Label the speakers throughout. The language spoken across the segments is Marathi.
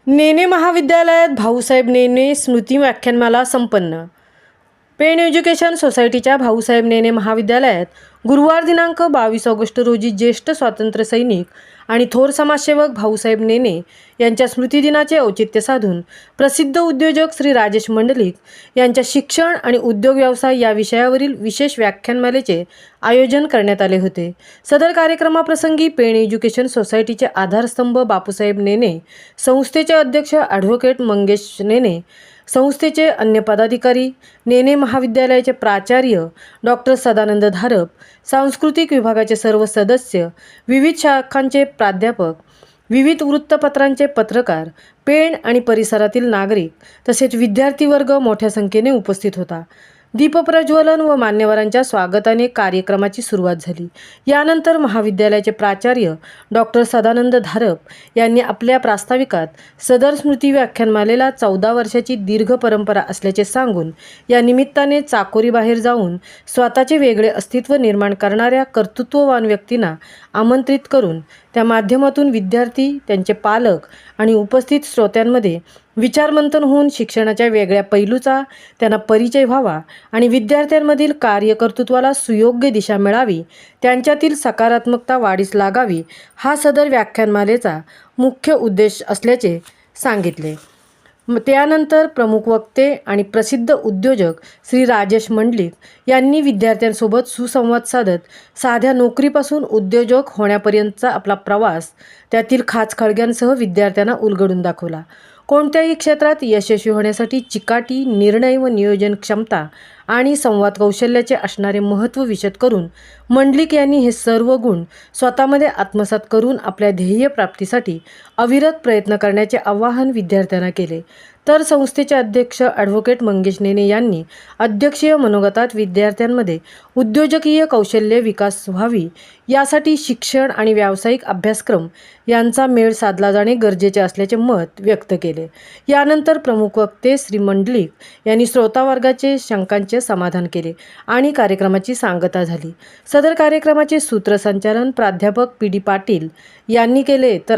Speaker 1: नेने महाविद्यालयात भाऊसाहेब नेने स्मृती व्याख्यानमाला संपन्न. पेण एज्युकेशन सोसायटीच्या भाऊसाहेब नेने महाविद्यालयात गुरुवार दिनांक 22 ऑगस्ट रोजी ज्येष्ठ स्वातंत्र्य सैनिक आणि थोर समाजसेवक भाऊसाहेब नेने यांच्या स्मृतिदिनाचे औचित्य साधून प्रसिद्ध उद्योजक श्री राजेश मंडलिक यांच्या शिक्षण आणि उद्योग व्यवसाय या विषयावरील विशेष व्याख्यानमालेचे आयोजन करण्यात आले होते. सदर कार्यक्रमाप्रसंगी पेण एज्युकेशन सोसायटीचे आधारस्तंभ बापूसाहेब नेने, संस्थेचे अध्यक्ष ॲडव्होकेट मंगेश नेने, संस्थेचे अन्य पदाधिकारी, नेने महाविद्यालयाचे प्राचार्य डॉक्टर सदानंद धारप, सांस्कृतिक विभागाचे सर्व सदस्य, विविध शाखांचे प्राध्यापक, विविध वृत्तपत्रांचे पत्रकार, पेण आणि परिसरातील नागरिक तसेच विद्यार्थी वर्ग मोठ्या संख्येने उपस्थित होता. दीपप्रज्वलन व मान्यवरांच्या स्वागताने कार्यक्रमाची सुरुवात झाली. यानंतर महाविद्यालयाचे प्राचार्य डॉक्टर सदानंद धारप यांनी आपल्या प्रास्ताविकात सदर स्मृती व्याख्यानमालेला 14 वर्षाची दीर्घ परंपरा असल्याचे सांगून या निमित्ताने चाकोरीबाहेर जाऊन स्वतःचे वेगळे अस्तित्व निर्माण करणाऱ्या कर्तृत्ववान व्यक्तींना आमंत्रित करून त्या माध्यमातून विद्यार्थी, त्यांचे पालक आणि उपस्थित श्रोत्यांमध्ये विचारमंथन होऊन शिक्षणाच्या वेगळ्या पैलूचा त्यांना परिचय व्हावा आणि विद्यार्थ्यांमधील कार्यकर्तृत्वाला सुयोग्य दिशा मिळावी, त्यांच्यातील सकारात्मकता वाढीस लागावी, हा सदर व्याख्यानमालेचा मुख्य उद्देश असल्याचे सांगितले. त्यानंतर प्रमुख वक्ते आणि प्रसिद्ध उद्योजक श्री राजेश मंडलिक यांनी विद्यार्थ्यांसोबत सुसंवाद साधत साध्या नोकरीपासून उद्योजक होण्यापर्यंतचा आपला प्रवास, त्यातील खाचखळग्यांसह विद्यार्थ्यांना उलगडून दाखवला. कोणत्याही क्षेत्रात यशस्वी होण्यासाठी चिकाटी, निर्णय व नियोजन क्षमता आणि संवाद कौशल्याचे असणारे महत्त्व विशद करून मंडलिक यांनी हे सर्व गुण स्वतःमध्ये आत्मसात करून आपल्या ध्येय प्राप्तीसाठी अविरत प्रयत्न करण्याचे आवाहन विद्यार्थ्यांना केले. तर संस्थेचे अध्यक्ष ॲडव्होकेट मंगेश नेने यांनी अध्यक्षीय मनोगतात विद्यार्थ्यांमध्ये उद्योजकीय कौशल्य विकास व्हावी यासाठी शिक्षण आणि व्यावसायिक अभ्यासक्रम यांचा मेळ साधला जाणे गरजेचे असल्याचे मत व्यक्त केले. यानंतर प्रमुख वक्ते श्री मंडलिक यांनी श्रोतावर्गाचे शंकांचे समाधान केले आणि कार्यक्रमाची सांगता झाली. सदर कार्यक्रमाचे सूत्रसंचालन प्राध्यापक PD पाटील यांनी केले तर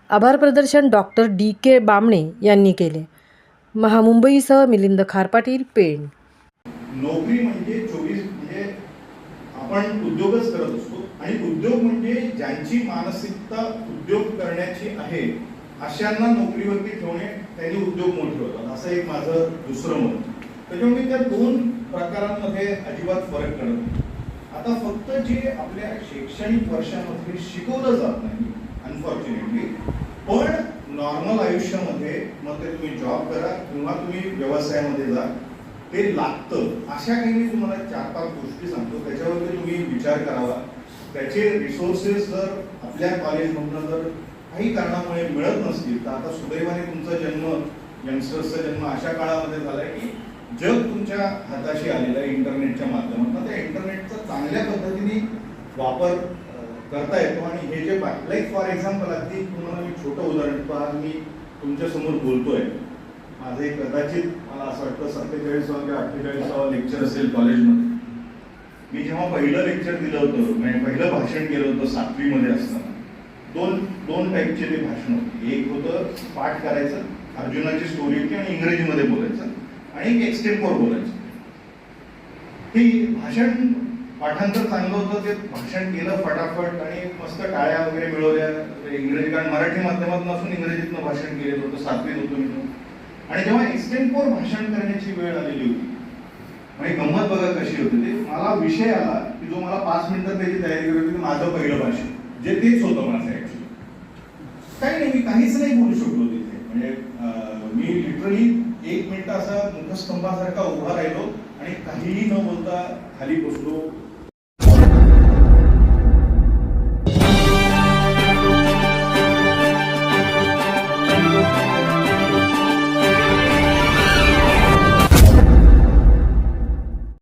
Speaker 1: आभार प्रदर्शन डॉक्टर DK बामणे यांनी केले. महामुंबईसह मिलिंद खारपाटील, पेण.
Speaker 2: नोकरी म्हणजे 24 म्हणजे आपण उद्योगच करत असतो आणि उद्योग म्हणजे ज्यांची मानसिकता उद्योग करण्याची आहे अशांना नोकरीवरती ठेवणे, त्यांनी उद्योग मोठे होतात, असं एक माझं दुसरं मत. त्याच्यामुळे त्या दोन प्रकारांमध्ये अजिबात फरक करत नाही. आता फक्त जे आपल्या शैक्षणिक वर्षामध्ये शिकवलं जात नाही अनफॉर्च्युनेटली, पण नॉर्मल आयुष्यामध्ये मग ते तुम्ही जॉब करा किंवा तुम्ही व्यवसायामध्ये जा, ते लागतं. अशा काही मी तुम्हाला 4-5 गोष्टी सांगतो, त्याच्यावरती तुम्ही विचार करावा. त्याचे रिसोर्सेस जर आपल्या कॉलेजमधून जर काही कारणामुळे मिळत नसतील तर आता सुदैवाने तुमचा जन्म, यंगस्टर्सचा जन्म अशा काळामध्ये झाला आहे की जग तुमच्या हाताशी आलेलं आहे इंटरनेटच्या माध्यमातून. त्या इंटरनेटचा चांगल्या पद्धतीने वापर करता येतो आणि हे जे लाईक फॉर एक्झाम्पल अगदी तुम्हाला मी छोटं उदाहरण देतो. आज मी तुमच्यासमोर बोलतोय, माझं एक कदाचित मला असं वाटतं 47वा किंवा 48वा लेक्चर असेल कॉलेजमध्ये. मी जेव्हा पहिलं लेक्चर दिलं होतं, म्हणजे पहिलं भाषण केलं होतं 7वी मध्ये असताना, दोन टाईपचे ते भाषण होते. एक होतं पाठ करायचं, अर्जुनाची स्टोरी होती आणि इंग्रजीमध्ये बोलायचं, आणि एक एक्सटेम्पोर बोलायचं. हे भाषण पाठांतर चांगलं होतं, ते भाषण केलं फटाफट आणि मस्त टाळ्या वगैरे मिळवल्या इंग्रजी, कारण मराठी माध्यमातून असून इंग्रजीतनं भाषण केलेलं होतं, 7वीत होतो मी. आणि जेव्हा एक्सटेम्पोर भाषण करण्याची वेळ आलेली होती, म्हणजे गंमत बघा कशी होती. ते मला विषय आला की जो मला 5 मिनिटात त्याची तयारी करत होती, माझं पहिलं भाषण जे तेच होतं माझं. ऍक्च्युली काही नाही, मी काहीच नाही बोलू शकलो तिथे. म्हणजे मी लिटरली 1 मिनिट असा मुखस्तंभासारखा उभा राहिलो आणि काहीही न बोलता खाली बसलो.